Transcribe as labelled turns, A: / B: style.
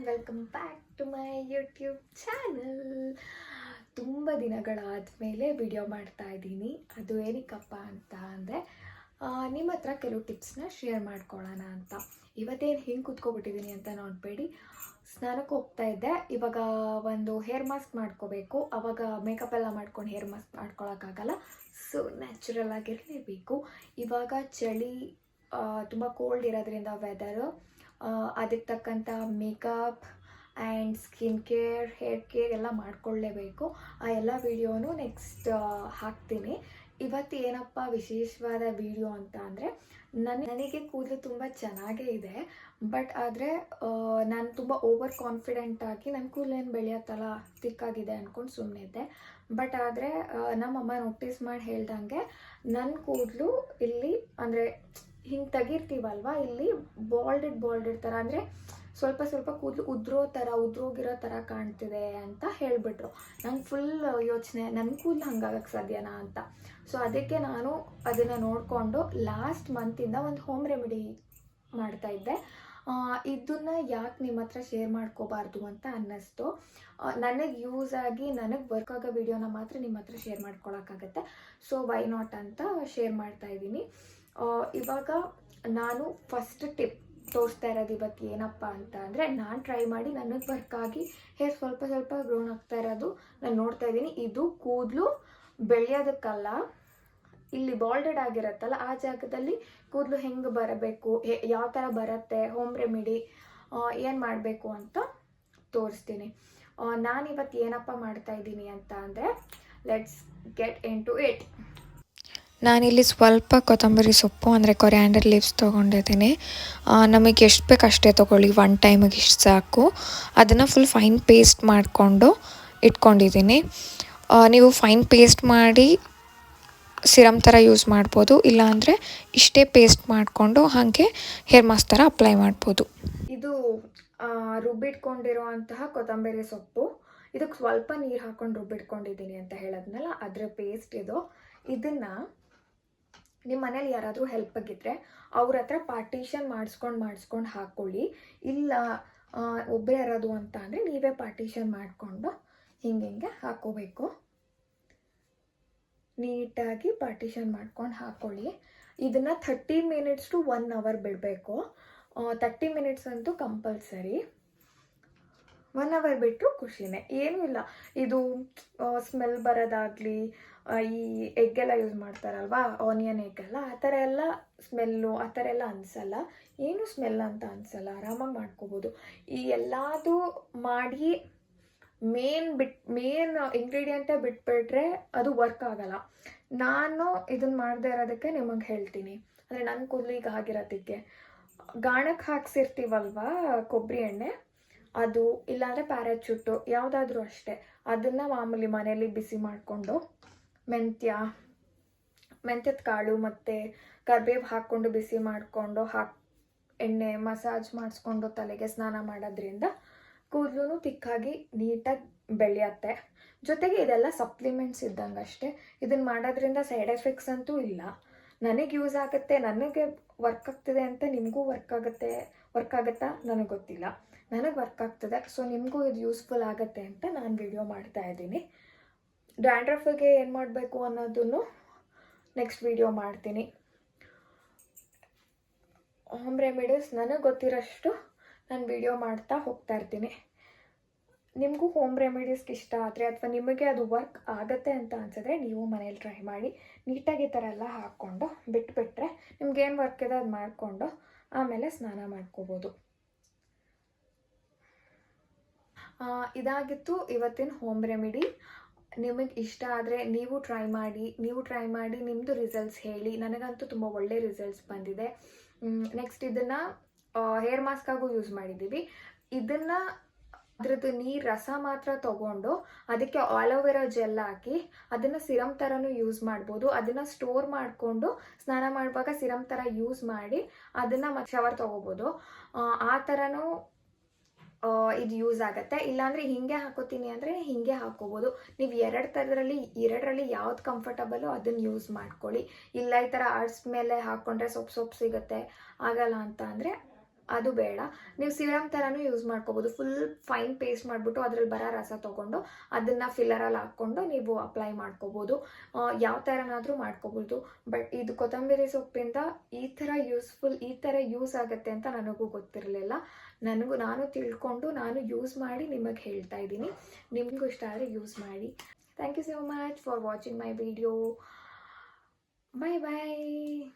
A: Welcome back to my YouTube channel. ತುಂಬ ದಿನಗಳಾದಮೇಲೆ video ಮಾಡ್ತಾ ಇದ್ದೀನಿ. ಅದು ಏನಕ್ಕಪ್ಪ ಅಂತ ಅಂದರೆ ನಿಮ್ಮ ಹತ್ರ ಕೆಲವು ಟಿಪ್ಸ್ನ ಶೇರ್ ಮಾಡ್ಕೊಳ್ಳೋಣ ಅಂತ. ಇವತ್ತೇನು ಹಿಂಗೆ ಕೂತ್ಕೊಬಿಟ್ಟಿದ್ದೀನಿ ಅಂತ ನೋಡಬೇಡಿ. ಸ್ನಾನಕ್ಕೆ ಹೋಗ್ತಾ ಇದ್ದೆ. ಇವಾಗ ಒಂದು ಹೇರ್ ಮಾಸ್ಕ್ ಮಾಡ್ಕೋಬೇಕು. ಆವಾಗ ಮೇಕಪ್ ಎಲ್ಲ ಮಾಡ್ಕೊಂಡು ಹೇರ್ ಮಾಸ್ಕ್ ಮಾಡ್ಕೊಳಕ್ಕಾಗಲ್ಲ. ಸೊ ನ್ಯಾಚುರಲ್ ಆಗಿರಲೇಬೇಕು. ಇವಾಗ ಚಳಿ, ತುಂಬ ಕೋಲ್ಡ್ ಇರೋದ್ರಿಂದ ವೆದರು, ಅದಕ್ಕೆ ತಕ್ಕಂಥ makeup and skin care, hair care ಎಲ್ಲ ಮಾಡ್ಕೊಳ್ಳೇಬೇಕು. ಆ ಎಲ್ಲ ವೀಡಿಯೋನು ನೆಕ್ಸ್ಟ್ ಹಾಕ್ತೀನಿ. ಇವತ್ತು ಏನಪ್ಪ ವಿಶೇಷವಾದ ವಿಡಿಯೋ ಅಂತ ಅಂದರೆ, ನನಗೆ ಕೂದಲು ತುಂಬ ಚೆನ್ನಾಗೇ ಇದೆ. ಬಟ್ ಆದರೆ ನಾನು ತುಂಬ ಓವರ್ ಕಾನ್ಫಿಡೆಂಟಾಗಿ ನನ್ನ ಕೂದಲೇನು ಬೆಳೆಯತ್ತಲ್ಲ, ತಿಕ್ಕಾಗಿದೆ ಅಂದ್ಕೊಂಡು ಸುಮ್ಮನೆ ಇದ್ದೆ. ಬಟ್ ಆದರೆ ನಮ್ಮಮ್ಮ ನೋಟಿಸ್ ಮಾಡಿ ಹೇಳ್ದಂಗೆ ನನ್ನ ಕೂದಲು ಇಲ್ಲಿ ಅಂದರೆ ಹಿಂಗೆ ತೆಗಿರ್ತೀವಲ್ವ, ಇಲ್ಲಿ ಬಾಲ್ಡೆಡ್ ಥರ, ಅಂದರೆ ಸ್ವಲ್ಪ ಸ್ವಲ್ಪ ಕೂದಲು ಉದ್ರೋಗಿರೋ ಥರ ಕಾಣ್ತಿದೆ ಅಂತ ಹೇಳಿಬಿಟ್ರು. ನಂಗೆ ಫುಲ್ ಯೋಚನೆ, ನನ್ನ ಕೂದಲು ಹಂಗಾಗಕ್ಕೆ ಸಾಧ್ಯನಾ ಅಂತ. ಸೊ ಅದಕ್ಕೆ ನಾನು ಅದನ್ನು ನೋಡಿಕೊಂಡು ಲಾಸ್ಟ್ ಮಂತಿಂದ ಒಂದು ಹೋಮ್ ರೆಮಿಡಿ ಮಾಡ್ತಾಯಿದ್ದೆ. ಇದನ್ನು ಯಾಕೆ ನಿಮ್ಮ ಹತ್ರ ಶೇರ್ ಮಾಡ್ಕೋಬಾರ್ದು ಅಂತ ಅನ್ನಿಸ್ತು. ನನಗೆ ಯೂಸ್ ಆಗಿ ನನಗೆ ವರ್ಕ್ ಆಗೋ ವಿಡಿಯೋನ ಮಾತ್ರ ನಿಮ್ಮ ಹತ್ರ ಶೇರ್ ಮಾಡ್ಕೊಳಕ್ಕಾಗತ್ತೆ. ಸೊ ವೈ ನಾಟ್ ಅಂತ ಶೇರ್ ಮಾಡ್ತಾಯಿದ್ದೀನಿ. ಇವಾಗ ನಾನು ಫಸ್ಟ್ ಟಿಪ್ ತೋರಿಸ್ತಾ ಇರೋದು ಇವತ್ತು ಏನಪ್ಪ ಅಂತ ಅಂದರೆ, ನಾನು ಟ್ರೈ ಮಾಡಿ ನನಗೆ ವರ್ಕ್ ಆಗಿ ಹೇರ್ ಸ್ವಲ್ಪ ಸ್ವಲ್ಪ ಗ್ರೋನ್ ಆಗ್ತಾ ಇರೋದು ನಾನು ನೋಡ್ತಾ ಇದ್ದೀನಿ. ಇದು ಕೂದಲು ಬೆಳೆಯೋದಕ್ಕಲ್ಲ, ಇಲ್ಲಿ ಬಾಲ್ಡೆಡ್ ಆಗಿರತ್ತಲ್ಲ ಆ ಜಾಗದಲ್ಲಿ ಕೂದಲು ಹೆಂಗೆ ಬರಬೇಕು, ಯಾವ ಥರ ಬರುತ್ತೆ, ಹೋಮ್ ರೆಮಿಡಿ ಏನು ಮಾಡಬೇಕು ಅಂತ ತೋರಿಸ್ತೀನಿ. ನಾನಿವತ್ತು ಏನಪ್ಪ ಮಾಡ್ತಾ ಇದ್ದೀನಿ ಅಂತ ಅಂದರೆ, let's get into it.
B: ನಾನಿಲ್ಲಿ ಸ್ವಲ್ಪ ಕೊತ್ತಂಬರಿ ಸೊಪ್ಪು ಅಂದರೆ ಕೊರಿಯಾಂಡರ್ ಲೀವ್ಸ್ ತೊಗೊಂಡಿದ್ದೀನಿ. ನಮಗೆ ಎಷ್ಟು ಬೇಕು ಅಷ್ಟೇ ತೊಗೊಳ್ಳಿ, ಒನ್ ಟೈಮಿಗೆ ಇಷ್ಟು ಸಾಕು. ಅದನ್ನು ಫುಲ್ ಫೈನ್ ಪೇಸ್ಟ್ ಮಾಡಿಕೊಂಡು ಇಟ್ಕೊಂಡಿದ್ದೀನಿ. ನೀವು ಫೈನ್ ಪೇಸ್ಟ್ ಮಾಡಿ ಸಿರಮ್ ಥರ ಯೂಸ್ ಮಾಡ್ಬೋದು, ಇಲ್ಲಾಂದರೆ ಇಷ್ಟೇ ಪೇಸ್ಟ್ ಮಾಡಿಕೊಂಡು ಹಾಗೆ ಹೇರ್ ಮಾಸ್ಕ್ ಥರ ಅಪ್ಲೈ ಮಾಡ್ಬೋದು.
A: ಇದು ರುಬ್ಬಿಟ್ಕೊಂಡಿರುವಂತಹ ಕೊತ್ತಂಬರಿ ಸೊಪ್ಪು. ಇದಕ್ಕೆ ಸ್ವಲ್ಪ ನೀರು ಹಾಕ್ಕೊಂಡು ರುಬ್ಬಿಟ್ಕೊಂಡಿದ್ದೀನಿ ಅಂತ ಹೇಳೋದ್ನಲ್ಲ, ಅದರ ಪೇಸ್ಟ್ ಇದು. ಇದನ್ನು ನಿಮ್ಮ ಮನೇಲಿ ಯಾರಾದರೂ ಹೆಲ್ಪಿಗಿದ್ರೆ ಅವ್ರ ಹತ್ರ ಪಾರ್ಟಿಷನ್ ಮಾಡಿಸ್ಕೊಂಡು ಹಾಕ್ಕೊಳ್ಳಿ. ಇಲ್ಲ ಒಬ್ಬರೇ ಇರೋದು ಅಂತ ಅಂದರೆ ನೀವೇ ಪಾರ್ಟಿಷನ್ ಮಾಡಿಕೊಂಡು ಹಿಂಗೆ ಹಾಕ್ಕೋಬೇಕು. ನೀಟಾಗಿ ಪಾರ್ಟಿಷನ್ ಮಾಡ್ಕೊಂಡು ಹಾಕ್ಕೊಳ್ಳಿ. ಇದನ್ನು 30 ಮಿನಿಟ್ಸ್ ಟು 1 ಅವರ್ ಬಿಡಬೇಕು. 30 ಮಿನಿಟ್ಸ್ ಅಂತೂ ಕಂಪಲ್ಸರಿ. 1 ಅವರ್ ಬಿಟ್ಟರು ಖುಷಿನೇ, ಏನೂ ಇಲ್ಲ. ಇದು ಸ್ಮೆಲ್ ಬರೋದಾಗಲಿ, ಈ ಎಗ್ಗೆಲ್ಲ ಯೂಸ್ ಮಾಡ್ತಾರಲ್ವಾ, ಆನಿಯನ್ ಎಗ್ಗೆಲ್ಲ, ಆ ಥರ ಎಲ್ಲ ಸ್ಮೆಲ್ಲು ಆ ಥರ ಎಲ್ಲ ಅನಿಸಲ್ಲ. ಏನು ಸ್ಮೆಲ್ ಅಂತ ಅನಿಸಲ್ಲ, ಆರಾಮಾಗಿ ಮಾಡ್ಕೋಬೋದು. ಈ ಎಲ್ಲದೂ ಮಾಡಿ ಮೇನ್ ಇಂಗ್ರೀಡಿಯೆಂಟೇ ಬಿಟ್ಬಿಟ್ರೆ ಅದು ವರ್ಕ್ ಆಗಲ್ಲ. ನಾನು ಇದನ್ನು ಮಾಡದೇ ಇರೋದಕ್ಕೆ ನಿಮಗೆ ಹೇಳ್ತೀನಿ. ಅಂದರೆ ನನ್ನ ಕೂದಲಿಗೆ ಆಗಿರೋದಕ್ಕೆ ಗಾಣಕ್ಕೆ ಹಾಕ್ಸಿರ್ತೀವಲ್ವ ಕೊಬ್ಬರಿ ಎಣ್ಣೆ, ಅದು ಇಲ್ಲಾಂದರೆ ಪ್ಯಾರಾಚೂಟು ಯಾವುದಾದ್ರೂ ಅಷ್ಟೇ, ಅದನ್ನು ಮಾಮೂಲಿ ಮನೇಲಿ ಬಿಸಿ ಮಾಡಿಕೊಂಡು ಮೆಂತ್ಯದ ಕಾಳು ಮತ್ತು ಕರಿಬೇವು ಹಾಕ್ಕೊಂಡು ಬಿಸಿ ಮಾಡಿಕೊಂಡು ಎಣ್ಣೆ ಮಸಾಜ್ ಮಾಡಿಸ್ಕೊಂಡು ತಲೆಗೆ ಸ್ನಾನ ಮಾಡೋದ್ರಿಂದ ಕೂದಲು ತಿಕ್ಕಾಗಿ ನೀಟಾಗಿ ಬೆಳೆಯುತ್ತೆ. ಜೊತೆಗೆ ಇದೆಲ್ಲ ಸಪ್ಲಿಮೆಂಟ್ಸ್ ಇದ್ದಂಗೆ ಅಷ್ಟೇ. ಇದನ್ನು ಮಾಡೋದ್ರಿಂದ ಸೈಡ್ ಎಫೆಕ್ಟ್ಸ್ ಅಂತೂ ಇಲ್ಲ. ನನಗೆ ಯೂಸ್ ಆಗುತ್ತೆ, ನನಗೆ ವರ್ಕ್ ಆಗ್ತಿದೆ ಅಂತ ನಿಮಗೂ ವರ್ಕ್ ಆಗುತ್ತಾ ನನಗೆ ಗೊತ್ತಿಲ್ಲ. ನನಗೆ ವರ್ಕ್ ಆಗ್ತದೆ, ಸೊ ನಿಮಗೂ ಇದು ಯೂಸ್ಫುಲ್ ಆಗುತ್ತೆ ಅಂತ ನಾನು ವಿಡಿಯೋ ಮಾಡ್ತಾ ಇದ್ದೀನಿ. ಡ್ಯಾಂಡ್ರಫಿಗೆ ಏನು ಮಾಡಬೇಕು ಅನ್ನೋದನ್ನು ನೆಕ್ಸ್ಟ್ ವಿಡಿಯೋ ಮಾಡ್ತೀನಿ. ಹೋಮ್ ರೆಮಿಡೀಸ್ ನನಗೆ ಗೊತ್ತಿರೋಷ್ಟು ನಾನು ವಿಡಿಯೋ ಮಾಡ್ತಾ ಹೋಗ್ತಾ ಇರ್ತೀನಿ. ನಿಮಗೂ ಹೋಮ್ ರೆಮಿಡೀಸ್ಗೆ ಇಷ್ಟ ಆದರೆ ಅಥವಾ ನಿಮಗೆ ಅದು ವರ್ಕ್ ಆಗುತ್ತೆ ಅಂತ ಅನ್ಸಿದ್ರೆ ನೀವು ಮನೇಲಿ ಟ್ರೈ ಮಾಡಿ. ನೀಟಾಗಿ ಈ ಥರ ಎಲ್ಲ ಹಾಕ್ಕೊಂಡು ಬಿಟ್ಬಿಟ್ರೆ ನಿಮ್ಗೇನು ವರ್ಕ್ ಇದೆ ಅದು ಮಾಡಿಕೊಂಡು ಆಮೇಲೆ ಸ್ನಾನ ಮಾಡ್ಕೋಬೋದು. ಇದಾಗಿತ್ತು ಇವತ್ತಿನ ಹೋಮ್ ರೆಮಿಡಿ. ನಿಮಗೆ ಇಷ್ಟ ಆದರೆ ನೀವು ಟ್ರೈ ಮಾಡಿ ನಿಮ್ಮದು ರಿಸಲ್ಟ್ಸ್ ಹೇಳಿ. ನನಗಂತೂ ತುಂಬ ಒಳ್ಳೆ ರಿಸಲ್ಟ್ಸ್ ಬಂದಿದೆ. ನೆಕ್ಸ್ಟ್ ಇದನ್ನು ಹೇರ್ ಮಾಸ್ಕಾಗೂ ಯೂಸ್ ಮಾಡಿದ್ದೀವಿ. ಇದನ್ನು ಅದ್ರದ್ದು ನೀರು ರಸ ಮಾತ್ರ ತೊಗೊಂಡು ಅದಕ್ಕೆ ಆಲೋವೆರಾ ಜೆಲ್ ಹಾಕಿ ಅದನ್ನು ಸಿರಮ್ ಥರನೂ ಯೂಸ್ ಮಾಡ್ಬೋದು. ಅದನ್ನು ಸ್ಟೋರ್ ಮಾಡಿಕೊಂಡು ಸ್ನಾನ ಮಾಡುವಾಗ ಸಿರಮ್ ಥರ ಯೂಸ್ ಮಾಡಿ ಅದನ್ನು ಮತ್ತೆ ಶವರ್ ತೊಗೋಬೋದು. ಆ ಥರನೂ ಇದು ಯೂಸ್ ಆಗುತ್ತೆ. ಇಲ್ಲಾಂದರೆ ಹಿಂಗೆ ಹಾಕೋತೀನಿ ಅಂದರೆ ಹಿಂಗೆ ಹಾಕೋಬೋದು. ನೀವು ಎರಡರಲ್ಲಿ ಯಾವ್ದು ಕಂಫರ್ಟಬಲು ಅದನ್ನು ಯೂಸ್ ಮಾಡ್ಕೊಳ್ಳಿ. ಇಲ್ಲ ಈ ಥರ ಆರ್ಟ್ಸ್ ಮೇಲೆ ಹಾಕ್ಕೊಂಡ್ರೆ ಸೊಪ್ಪು ಸಿಗುತ್ತೆ ಆಗಲ್ಲ ಅಂತ ಅಂದರೆ ಅದು ಬೇಡ. ನೀವು ಸೀರಮ್ ಥರನೂ ಯೂಸ್ ಮಾಡ್ಕೋಬೋದು. ಫುಲ್ ಫೈನ್ ಪೇಸ್ಟ್ ಮಾಡಿಬಿಟ್ಟು ಅದರಲ್ಲಿ ಬರೋ ರಸ ತೊಗೊಂಡು ಅದನ್ನು ಫಿಲ್ಲರಲ್ಲಿ ಹಾಕ್ಕೊಂಡು ನೀವು ಅಪ್ಲೈ ಮಾಡ್ಕೋಬೋದು. ಯಾವ ಥರನಾದರೂ ಮಾಡ್ಕೋಬೋದು. ಬಟ್ ಇದು ಕೊತ್ತಂಬರಿ ಸೊಪ್ಪಿಂದ ಈ ಥರ ಯೂಸ್ ಆಗುತ್ತೆ ಅಂತ ನನಗೂ ಗೊತ್ತಿರಲಿಲ್ಲ. ನಾನು ತಿಳ್ಕೊಂಡು ನಾನು ಯೂಸ್ ಮಾಡಿ ನಿಮಗೆ ಹೇಳ್ತಾ ಇದ್ದೀನಿ. ನಿಮಗೂ ಇಷ್ಟ ಆದರೆ ಯೂಸ್ ಮಾಡಿ. Thank you so much for watching my video. Bye bye.